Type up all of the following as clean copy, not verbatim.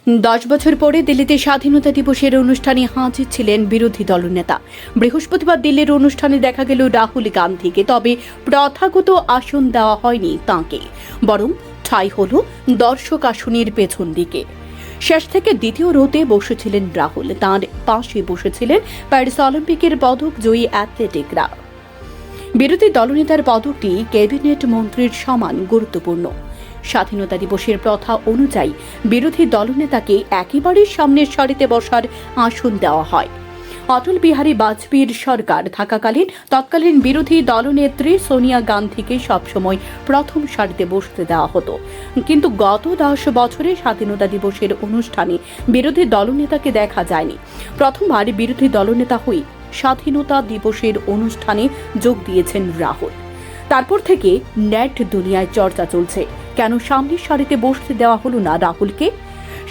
10 বছর পরে দিল্লিতে স্বাধীনতা দিবসের অনুষ্ঠানে হাজির ছিলেন বিরোধী দলনেতা। বৃহস্পতিবার দিল্লির অনুষ্ঠানে দেখা গেল রাহুল গান্ধীকে, তবে প্রথাগত আসন দেওয়া হয়নি তাঁকে, বরং ঠাঁই হল দর্শক আসনের পেছন দিকে। শেষ থেকে দ্বিতীয় রোতে বসেছিলেন রাহুল, তাঁর পাশে বসেছিলেন প্যারিস অলিম্পিকের পদক জয়ী অ্যাথলেটিকরা। বিরোধী দলনেতার পদকটি ক্যাবিনেট মন্ত্রীর সমান গুরুত্বপূর্ণ। স্বাধীনতা দিবসের প্রথা অনুযায়ী বিরোধী দলনেতাকে একেবারে সামনের সারিতে বসার আসন দেওয়া হয়। অটল বিহারী বাজপেয়ীর সরকার থাকাকালীন তৎকালীন বিরোধী দলনেত্রী সোনিয়া গান্ধীকে সবসময় প্রথম সারিতে বসতে দেওয়া হতো, কিন্তু গত 10 বছরে স্বাধীনতা দিবসের অনুষ্ঠানে বিরোধী দলনেতাকে দেখা যায়নি। প্রথমবার বিরোধী দলনেতা হয়ে স্বাধীনতা দিবসের অনুষ্ঠানে যোগ দিয়েছেন রাহুল। তারপর থেকে নেট দুনিয়ায় চর্চা চলছে, কেন সামনের সারিতে বসতে দেওয়া হলো না রাহুলকে।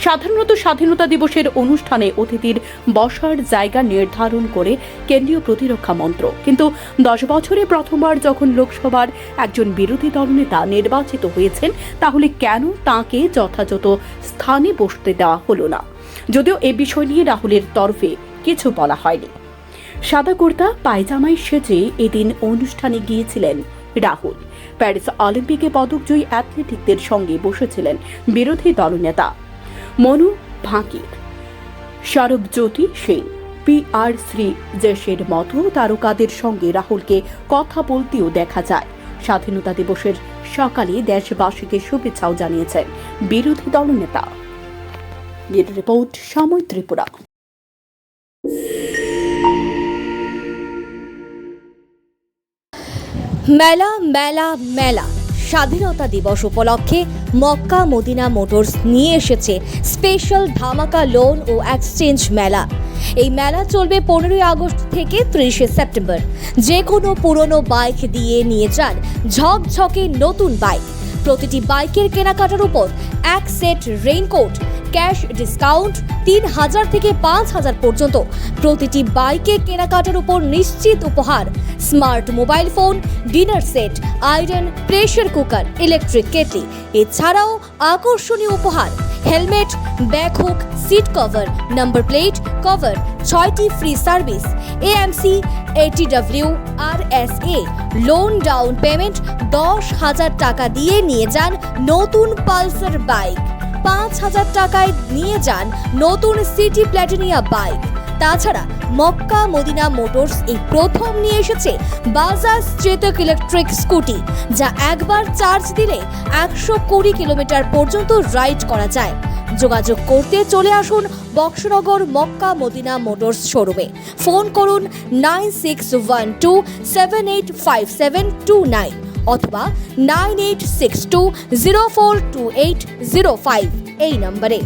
সাধারণত স্বাধীনতা দিবসের অনুষ্ঠানে অতিথির বসার জায়গা নির্ধারণ করে কেন্দ্রীয় প্রতিরক্ষা মন্ত্র, কিন্তু 10 বছরে প্রথমবার যখন লোকসভার একজন বিরোধী দলনেতা নির্বাচিত হয়েছেন, তাহলে কেন তাঁকে যথাযথ স্থানে বসতে দেওয়া হলো না? যদিও এ বিষয় নিয়ে রাহুলের তরফে কিছু বলা হয়নি। সাদা কুর্তা পায়জামায় সেজে এদিন অনুষ্ঠানে গিয়েছিলেন রাহুল। প্যারিস অলিম্পিকে পদকজয়ী অ্যাথলেটিকদের সঙ্গে বসেছিলেন বিরোধী দলনেতা মনু ভাকির, সৌরভজ্যোতি সিং, PR শ্রীজেশের মতো তারকাদের সঙ্গে রাহুলকে কথা বলতেও দেখা যায়। স্বাধীনতা দিবসের সকালে দেশবাসীকে শুভেচ্ছাও জানিয়েছেন বিরোধী দলনেতা। রিপোর্ট সময় ত্রিপুরা। মেলা মেলা মেলা স্বাধীনতা দিবস উপলক্ষে মক্কা মদিনা মোটরস নিয়ে এসেছে স্পেশাল ধামাকা লোন ও এক্সচেঞ্জ মেলা। এই মেলা চলবে 15 আগস্ট থেকে 30 সেপ্টেম্বর। যে কোনো পুরনো বাইক দিয়ে নিয়ে যান ঝকঝকে নতুন বাইক। প্রতিটি বাইকের কেনাকাটার উপর 1 সেট রেইনকোট, ক্যাশ ডিসকাউন্ট 3000 থেকে 5000 পর্যন্ত। প্রতিটি বাইকে কেনাকাটার উপর নিশ্চিত উপহার smart mobile phone, dinner set, iron, pressure cooker, electric kettle. এছাড়াও আকর্ষণীয় উপহার helmet, back hook, seat cover, number plate cover, 6টি free service, AMC, ATW, RSA, loan down payment 10,000 টাকা দিয়ে নিয়ে যান নতুন পালসার বাইক। 5,000 টাকায় নিয়ে যান নতুন সিটি প্ল্যাটিনিয়া বাইক। তাছাড়া মক্কা মদিনা মোটরস এই প্রথম নিয়ে এসেছে বাজাজ চেতক ইলেকট্রিক স্কুটি, যা একবার চার্জ দিলে 120 কিলোমিটার পর্যন্ত রাইড করা যায়। যোগাযোগ করতে চলে আসুন বক্সনগর মক্কা মদিনা মোটরস শোরুমে। ফোন করুন 9612785729 অথবা 9862042805 এই নম্বরে।